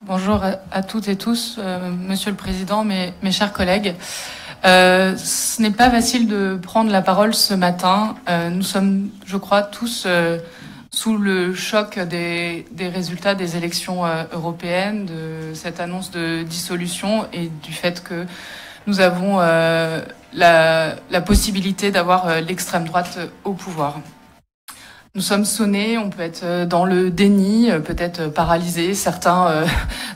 Bonjour à toutes et tous, Monsieur le Président, mes chers collègues. Ce n'est pas facile de prendre la parole ce matin. Nous sommes, je crois, tous sous le choc des résultats des élections européennes, de cette annonce de dissolution et du fait que nous avons la possibilité d'avoir l'extrême droite au pouvoir. Nous sommes sonnés, on peut être dans le déni, peut-être paralysés. Certains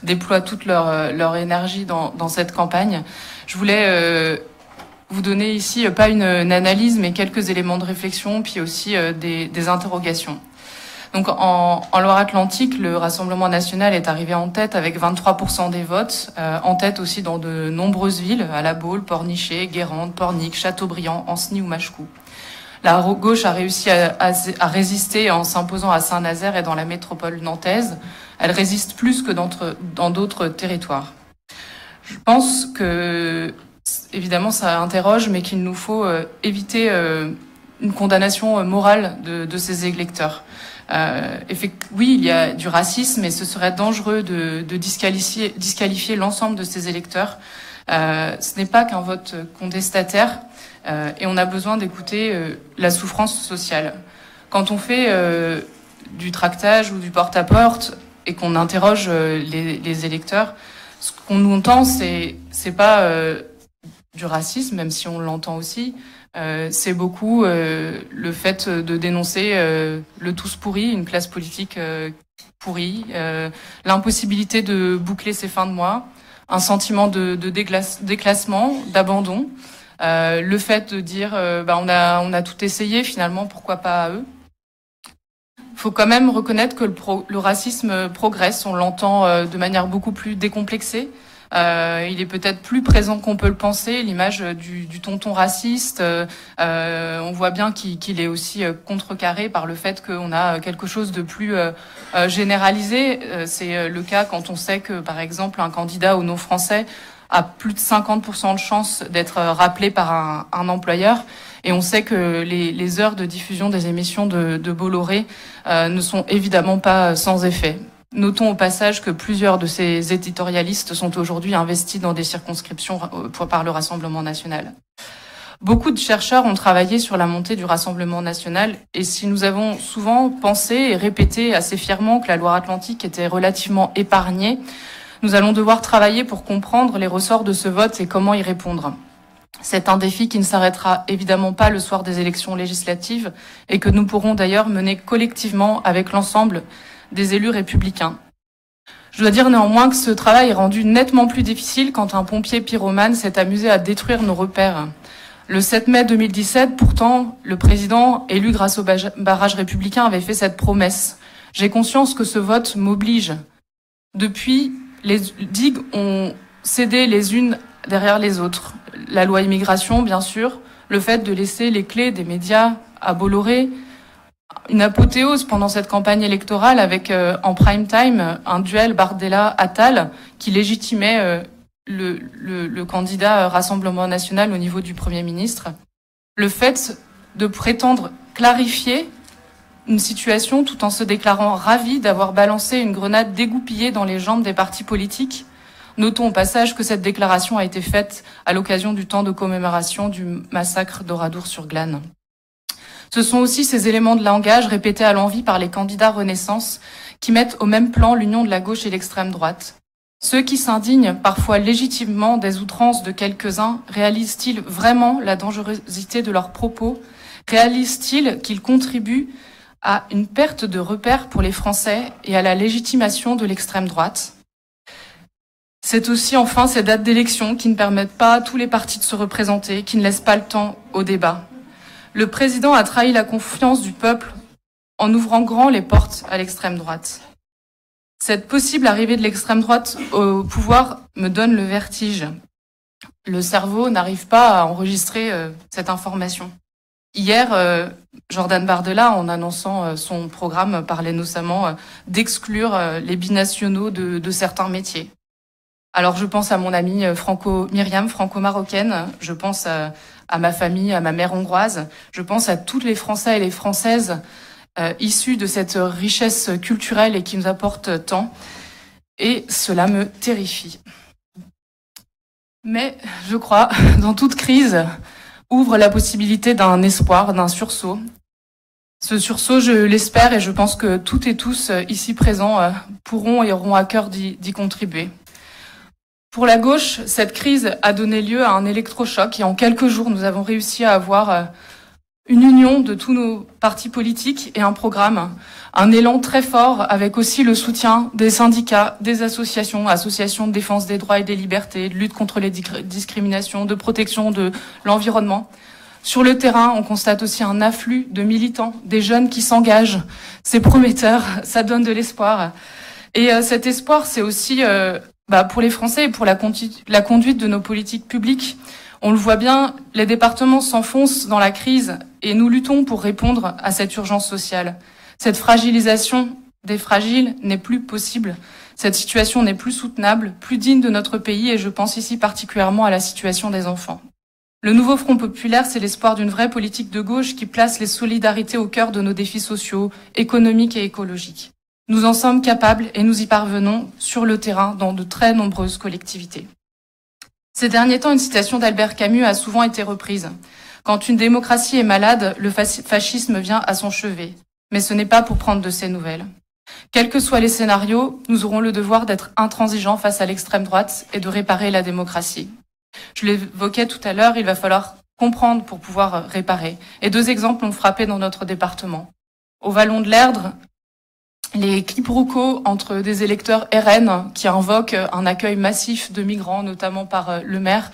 déploient toute leur énergie dans cette campagne. Je voulais vous donner ici, pas une analyse, mais quelques éléments de réflexion, puis aussi des interrogations. Donc en Loire-Atlantique, le Rassemblement national est arrivé en tête avec 23% des votes, en tête aussi dans de nombreuses villes, à La Baule, Pornichet, Guérande, Pornic, Châteaubriand, Ancenis ou Machecou. La gauche a réussi à résister en s'imposant à Saint-Nazaire et dans la métropole nantaise. Elle résiste plus que dans d'autres territoires. Je pense que, évidemment, ça interroge, mais qu'il nous faut éviter une condamnation morale de ces électeurs. Oui, il y a du racisme, et ce serait dangereux de disqualifier l'ensemble de ces électeurs. Ce n'est pas qu'un vote contestataire. Et on a besoin d'écouter la souffrance sociale. Quand on fait du tractage ou du porte-à-porte et qu'on interroge les électeurs, ce qu'on nous entend, c'est pas du racisme, même si on l'entend aussi. C'est beaucoup le fait de dénoncer le tous pourri, une classe politique pourrie, l'impossibilité de boucler ses fins de mois, un sentiment de déclassement, d'abandon. Le fait de dire on a tout essayé, finalement, pourquoi pas à eux. Il faut quand même reconnaître que le racisme progresse, on l'entend de manière beaucoup plus décomplexée. Il est peut-être plus présent qu'on peut le penser, l'image du tonton raciste. On voit bien qu'il est aussi contrecarré par le fait qu'on a quelque chose de plus généralisé. C'est le cas quand on sait que, par exemple, un candidat au non français a plus de 50% de chances d'être rappelé par un employeur. Et on sait que les heures de diffusion des émissions de Bolloré ne sont évidemment pas sans effet. Notons au passage que plusieurs de ces éditorialistes sont aujourd'hui investis dans des circonscriptions par le Rassemblement national. Beaucoup de chercheurs ont travaillé sur la montée du Rassemblement national, et si nous avons souvent pensé et répété assez fièrement que la Loire-Atlantique était relativement épargnée, nous allons devoir travailler pour comprendre les ressorts de ce vote et comment y répondre. C'est un défi qui ne s'arrêtera évidemment pas le soir des élections législatives et que nous pourrons d'ailleurs mener collectivement avec l'ensemble des élus républicains. Je dois dire néanmoins que ce travail est rendu nettement plus difficile quand un pompier pyromane s'est amusé à détruire nos repères. Le 7 mai 2017, pourtant, le président, élu grâce au barrage républicain, avait fait cette promesse. J'ai conscience que ce vote m'oblige. Depuis, les digues ont cédé les unes derrière les autres. La loi immigration, bien sûr, le fait de laisser les clés des médias à Bolloré, une apothéose pendant cette campagne électorale avec, en prime time, un duel Bardella-Attal qui légitimait le candidat Rassemblement national au niveau du Premier ministre. Le fait de prétendre clarifier une situation tout en se déclarant ravi d'avoir balancé une grenade dégoupillée dans les jambes des partis politiques. Notons au passage que cette déclaration a été faite à l'occasion du temps de commémoration du massacre d'Oradour-sur-Glane. Ce sont aussi ces éléments de langage répétés à l'envi par les candidats Renaissance qui mettent au même plan l'union de la gauche et l'extrême droite. Ceux qui s'indignent parfois légitimement des outrances de quelques-uns réalisent-ils vraiment la dangerosité de leurs propos? Réalisent-ils qu'ils contribuent à une perte de repères pour les Français et à la légitimation de l'extrême droite? C'est aussi enfin ces dates d'élection qui ne permettent pas à tous les partis de se représenter, qui ne laissent pas le temps au débat. Le président a trahi la confiance du peuple en ouvrant grand les portes à l'extrême droite. Cette possible arrivée de l'extrême droite au pouvoir me donne le vertige. Le cerveau n'arrive pas à enregistrer cette information. Hier, Jordan Bardella, en annonçant son programme, parlait notamment d'exclure les binationaux de certains métiers. Alors je pense à mon amie Myriam, franco-marocaine, je pense à ma famille, à ma mère hongroise, je pense à tous les Français et les Françaises issus de cette richesse culturelle et qui nous apporte tant. et cela me terrifie. Mais je crois, dans toute crise, ouvre la possibilité d'un espoir, d'un sursaut. Ce sursaut, je l'espère et je pense que toutes et tous ici présents pourront et auront à cœur d'y contribuer. Pour la gauche, cette crise a donné lieu à un électrochoc et en quelques jours, nous avons réussi à avoir une union de tous nos partis politiques et un programme, un élan très fort avec aussi le soutien des syndicats, des associations de défense des droits et des libertés, de lutte contre les discriminations, de protection de l'environnement. Sur le terrain, on constate aussi un afflux de militants, des jeunes qui s'engagent. C'est prometteur, ça donne de l'espoir. Et cet espoir, c'est aussi pour les Français et pour la conduite de nos politiques publiques. On le voit bien, les départements s'enfoncent dans la crise et nous luttons pour répondre à cette urgence sociale. Cette fragilisation des fragiles n'est plus possible. Cette situation n'est plus soutenable, plus digne de notre pays et je pense ici particulièrement à la situation des enfants. Le nouveau Front populaire, c'est l'espoir d'une vraie politique de gauche qui place les solidarités au cœur de nos défis sociaux, économiques et écologiques. Nous en sommes capables et nous y parvenons sur le terrain dans de très nombreuses collectivités. Ces derniers temps, une citation d'Albert Camus a souvent été reprise. Quand une démocratie est malade, le fascisme vient à son chevet. Mais ce n'est pas pour prendre de ses nouvelles. Quels que soient les scénarios, nous aurons le devoir d'être intransigeants face à l'extrême droite et de réparer la démocratie. Je l'évoquais tout à l'heure, il va falloir comprendre pour pouvoir réparer. Et 2 exemples ont frappé dans notre département. Au Vallon de l'Erdre, les quiproquos entre des électeurs RN qui invoquent un accueil massif de migrants, notamment par le maire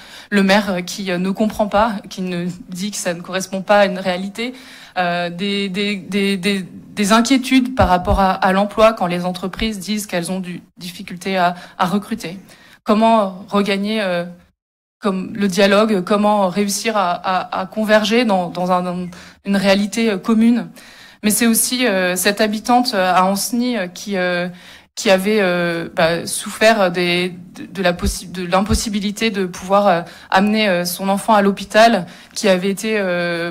qui ne comprend pas, qui ne dit que ça ne correspond pas à une réalité, des inquiétudes par rapport à l'emploi quand les entreprises disent qu'elles ont du difficulté à recruter. Comment regagner comme le dialogue, comment réussir à converger dans une réalité commune. Mais c'est aussi cette habitante à Ancenis qui avait souffert de l'impossibilité de pouvoir amener son enfant à l'hôpital, qui avait été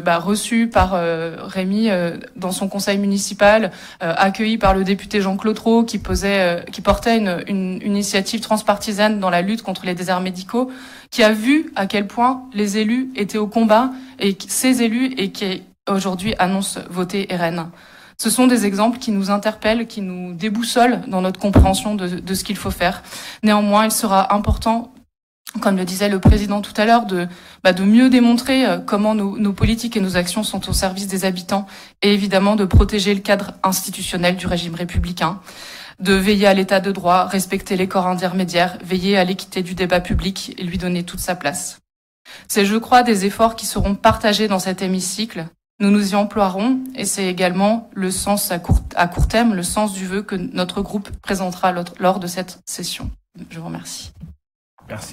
reçue par Rémi dans son conseil municipal, accueillie par le député Jean Clotreau, qui portait une initiative transpartisane dans la lutte contre les déserts médicaux, qui a vu à quel point les élus étaient au combat, et ces élus et qui aujourd'hui annonce voter RN. Ce sont des exemples qui nous interpellent, qui nous déboussolent dans notre compréhension de ce qu'il faut faire. Néanmoins, il sera important, comme le disait le président tout à l'heure, de mieux démontrer comment nos politiques et nos actions sont au service des habitants et évidemment de protéger le cadre institutionnel du régime républicain, de veiller à l'état de droit, respecter les corps intermédiaires, veiller à l'équité du débat public et lui donner toute sa place. C'est, je crois, des efforts qui seront partagés dans cet hémicycle. Nous nous y emploierons et c'est également le sens à court terme, le sens du vœu que notre groupe présentera lors de cette session. Je vous remercie. Merci.